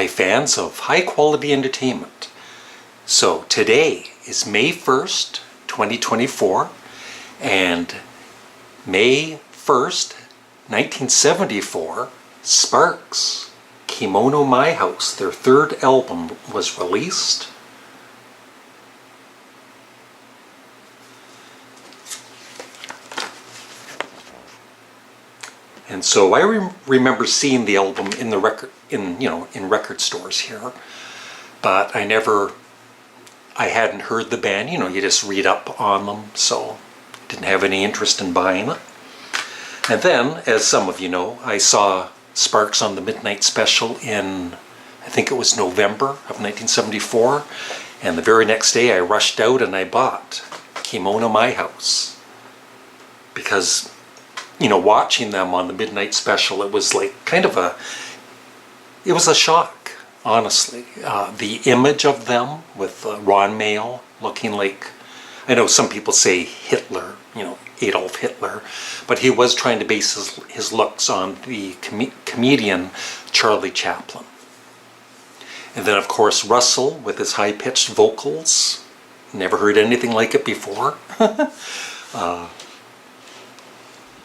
fans of high-quality entertainment. So today is May 1st, 2024, and May 1st, 1974, Sparks, Kimono My House, their third album, was released. And so I remember seeing the album in the in record stores here, but I hadn't heard the band. You just read up on them, so didn't have any interest in buying it. And then, as some of you know, I saw Sparks on the Midnight Special in, I think it was November of 1974, and the very next day I rushed out and I bought Kimono My House, because watching them on the Midnight Special, it was like it was a shock, honestly. The image of them with Ron Mael looking like, I know some people say Hitler, Adolf Hitler, but he was trying to base his looks on the comedian Charlie Chaplin. And then of course Russell with his high-pitched vocals, never heard anything like it before.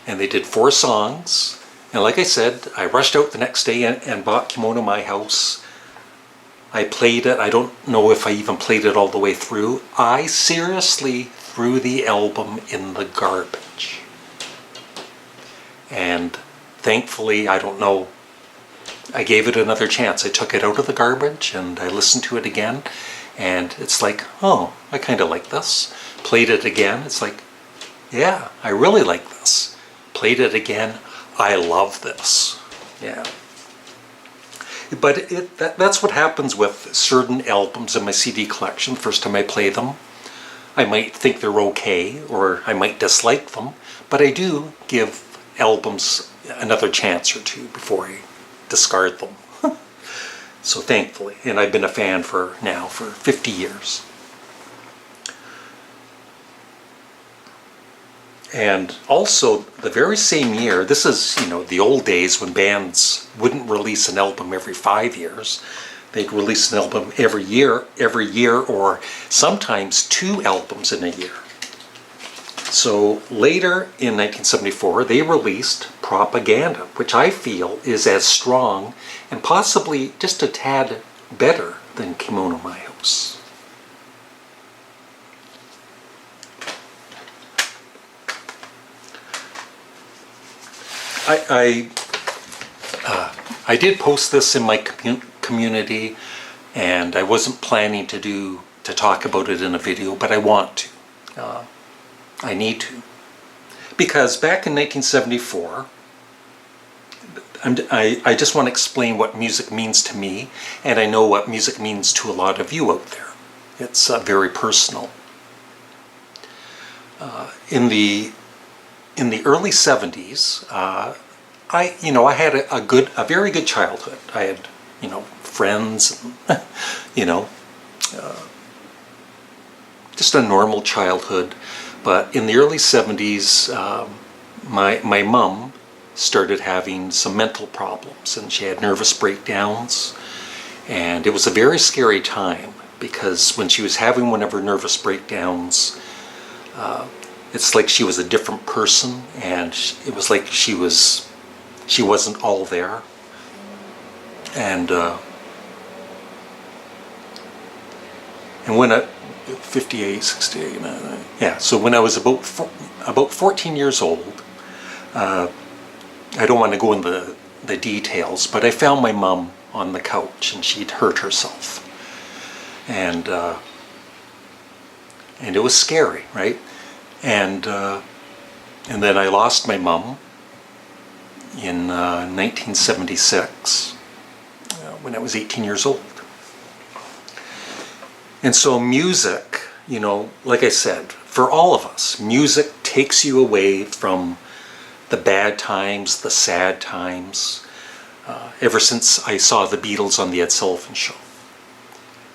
And they did 4 songs, and like I said, I rushed out the next day and bought Kimono My House. I played it. I don't know if I even played it all the way through. I seriously threw the album in the garbage. And thankfully, I don't know, I gave it another chance. I took it out of the garbage and I listened to it again, and it's like, oh, I kind of like this. Played it again, it's like, yeah, I really like this. Played it again, I love this. Yeah. But that's what happens with certain albums in my CD collection. First time I play them, I might think they're okay, or I might dislike them, but I do give albums another chance or two before I discard them. So thankfully, and I've been a fan for 50 years. And also, the very same year, this is, the old days when bands wouldn't release an album every 5 years. They'd release an album every year, or sometimes 2 albums in a year. So later in 1974, they released Propaganda, which I feel is as strong and possibly just a tad better than Kimono My House. I did post this in my community, and I wasn't planning to talk about it in a video, but I want to. I need to, because back in 1974, I just want to explain what music means to me, and I know what music means to a lot of you out there. It's very personal. In the early 70s, I had a very good childhood. I had, friends, just a normal childhood. But in the early 70s, my mom started having some mental problems, and she had nervous breakdowns. And it was a very scary time, because when she was having one of her nervous breakdowns, it's like she was a different person, and it was like she wasn't all there. And when 58, 68, yeah. So when I was about 14 years old, I don't want to go into the details, but I found my mom on the couch, and she'd hurt herself, and it was scary, right? And then I lost my mom in 1976 when I was 18 years old. And so music, like I said, for all of us, music takes you away from the bad times, the sad times, ever since I saw the Beatles on the Ed Sullivan Show.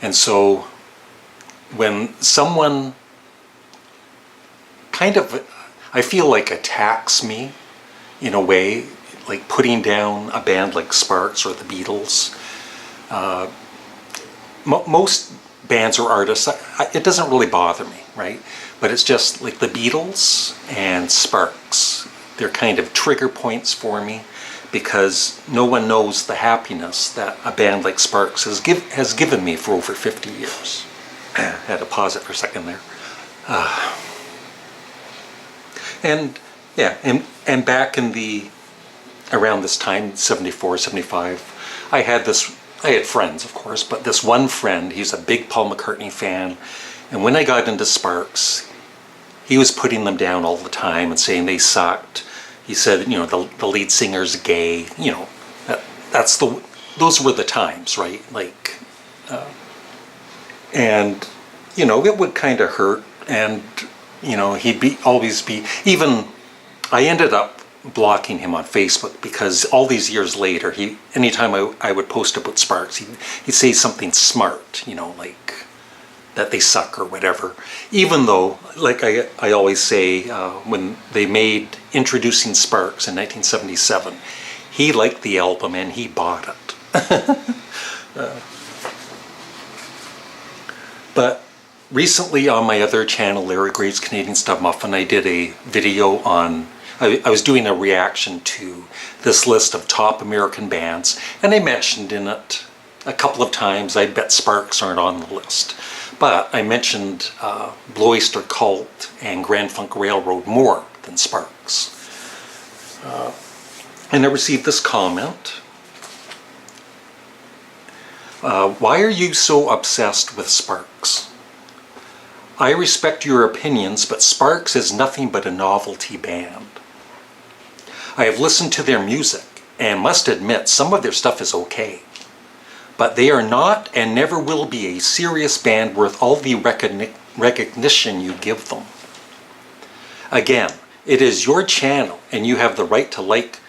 And so when someone I feel like attacks me in a way, like putting down a band like Sparks or the Beatles, Most bands or artists, it doesn't really bother me, right? But it's just like the Beatles and Sparks. They're kind of trigger points for me because no one knows the happiness that a band like Sparks has given me for over 50 years. I had to pause it for a second there. And yeah, and back in around this time, 74, 75, I had friends, of course, but this one friend, he's a big Paul McCartney fan, and when I got into Sparks, he was putting them down all the time and saying they sucked. He said, the lead singer's gay, those were the times, right? Like, and, it would kind of hurt, and, he'd always be, even, I ended up blocking him on Facebook because all these years later, anytime I would post about Sparks, he'd say something smart, like that they suck or whatever. Even though, like I always say, when they made Introducing Sparks in 1977, he liked the album and he bought it. But recently on my other channel, Larry Graves Canadian Studmuffin, I did a video on, I was doing a reaction to this list of top American bands, and I mentioned in it a couple of times, I bet Sparks aren't on the list. But I mentioned Blue Oyster Cult and Grand Funk Railroad more than Sparks. And I received this comment. Why are you so obsessed with Sparks? I respect your opinions, but Sparks is nothing but a novelty band. I have listened to their music and must admit some of their stuff is okay. But they are not and never will be a serious band worth all the recognition you give them. Again, it is your channel and you have the right to like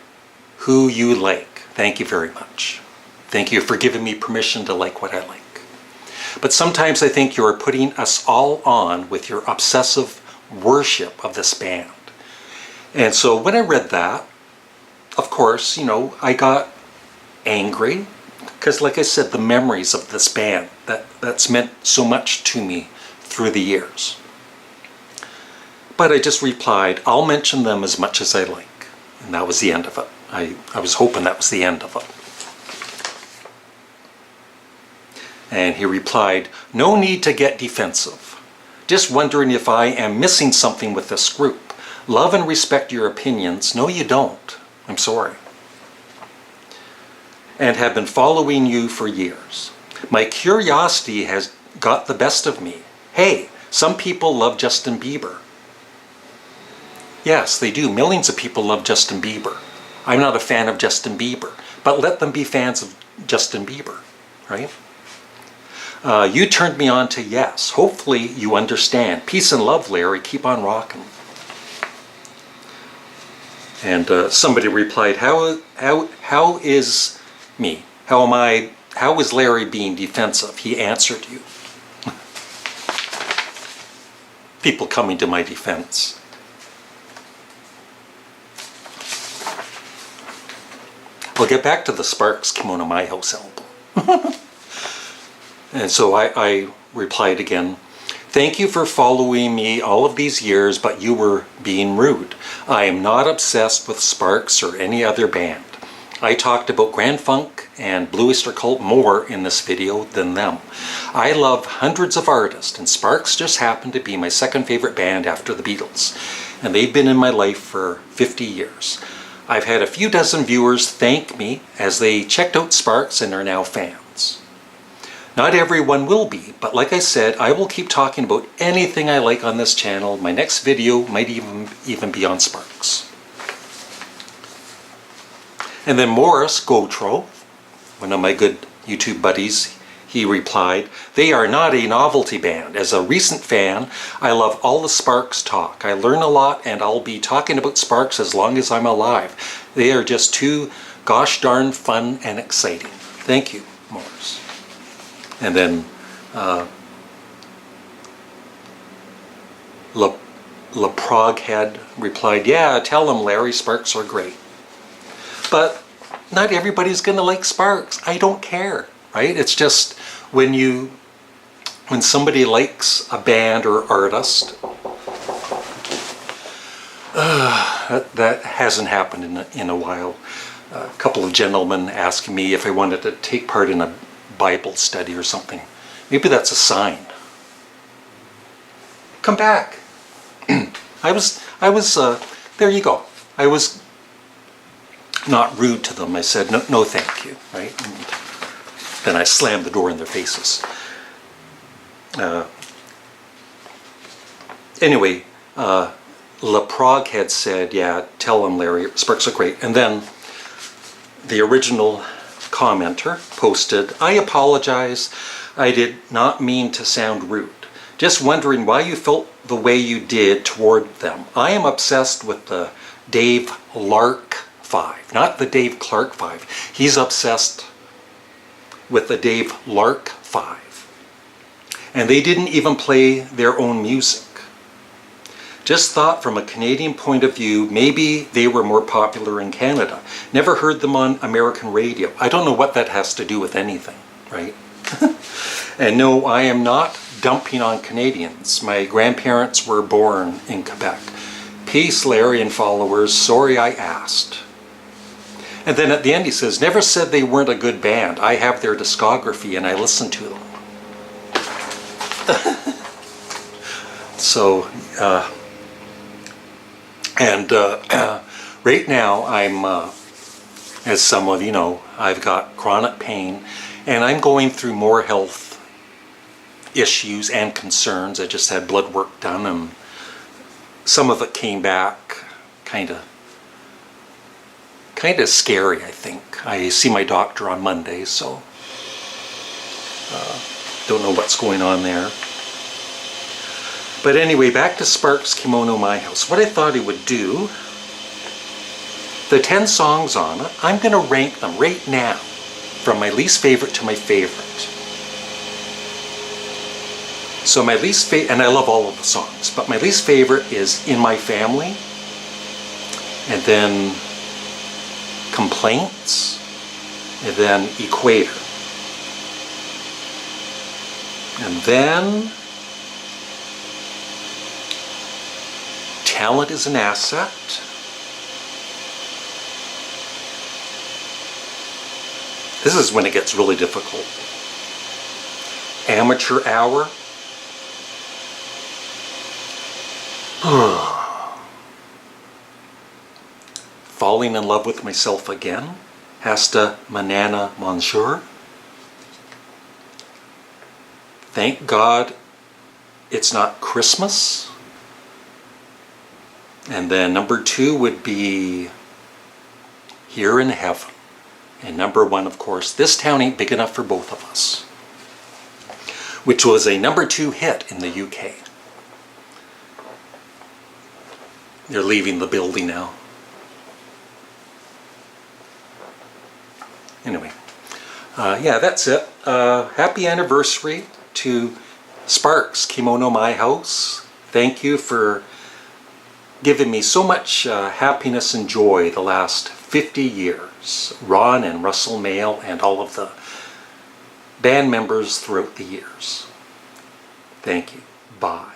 who you like. Thank you very much. Thank you for giving me permission to like what I like. But sometimes I think you are putting us all on with your obsessive worship of this band. And so when I read that, of course, I got angry. Because like I said, the memories of this band, that's meant so much to me through the years. But I just replied, I'll mention them as much as I like. And that was the end of it. I was hoping that was the end of it. And he replied, no need to get defensive. Just wondering if I am missing something with this group. Love and respect your opinions. No, you don't. I'm sorry. And have been following you for years. My curiosity has got the best of me. Hey, some people love Justin Bieber. Yes, they do. Millions of people love Justin Bieber. I'm not a fan of Justin Bieber, but let them be fans of Justin Bieber, right? You turned me on to Yes. Hopefully you understand. Peace and love, Larry. Keep on rocking. And somebody replied, how is me? How is Larry being defensive? He answered you. People coming to my defense. We'll get back to the Sparks Kimono My House album. And so I replied again, thank you for following me all of these years, but you were being rude. I am not obsessed with Sparks or any other band. I talked about Grand Funk and Blue Oyster Cult more in this video than them. I love hundreds of artists, and Sparks just happened to be my second favorite band after the Beatles. And they've been in my life for 50 years. I've had a few dozen viewers thank me as they checked out Sparks and are now fans. Not everyone will be, but like I said, I will keep talking about anything I like on this channel. My next video might even be on Sparks. And then Morris Gotro, one of my good YouTube buddies, he replied, they are not a novelty band. As a recent fan, I love all the Sparks talk. I learn a lot and I'll be talking about Sparks as long as I'm alive. They are just too gosh darn fun and exciting. Thank you, Morris. And then La Prague had replied, yeah, tell him Larry, Sparks are great. But not everybody's going to like Sparks. I don't care. right? It's just when somebody likes a band or artist, that hasn't happened in a while. A couple of gentlemen asking me if I wanted to take part in a Bible study or something. Maybe that's a sign. Come back. I was, there you go. I was not rude to them. I said, no thank you, right? And then I slammed the door in their faces. Anyway, La Prague had said, yeah, tell him, Larry, sparks are great. And then the original commenter posted, I apologize. I did not mean to sound rude. Just wondering why you felt the way you did toward them. I am obsessed with the Dave Lark 5, not the Dave Clark 5. He's obsessed with the Dave Lark 5. And they didn't even play their own music. Just thought from a Canadian point of view, maybe they were more popular in Canada. Never heard them on American radio. I don't know what that has to do with anything, right? And no, I am not dumping on Canadians. My grandparents were born in Quebec. Peace, Larry and followers. Sorry I asked. And then at the end he says, never said they weren't a good band. I have their discography and I listen to them. So, right now I'm, as some of you know, I've got chronic pain and I'm going through more health issues and concerns. I just had blood work done and some of it came back kind of scary, I think. I see my doctor on Monday, so don't know what's going on there. But anyway, back to Sparks' Kimono My House. What I thought I would do, the 10 songs on it, I'm going to rank them right now from my least favorite to my favorite. So my least favorite, and I love all of the songs, but my least favorite is In My Family, and then Complaints, and then Equator. And then Talent is an Asset. This is when it gets really difficult. Amateur Hour. Falling in Love with Myself Again. Hasta Manana Monsieur. Thank God It's Not Christmas. And then number 2 would be Here in Heaven. And number 1, of course, This Town Ain't Big Enough for Both of Us, which was a number 2 hit in the UK. They're leaving the building now. Anyway, yeah, that's it. Happy anniversary to Sparks, Kimono My House. Thank you for giving me so much happiness and joy the last 50 years. Ron and Russell Mail and all of the band members throughout the years. Thank you. Bye.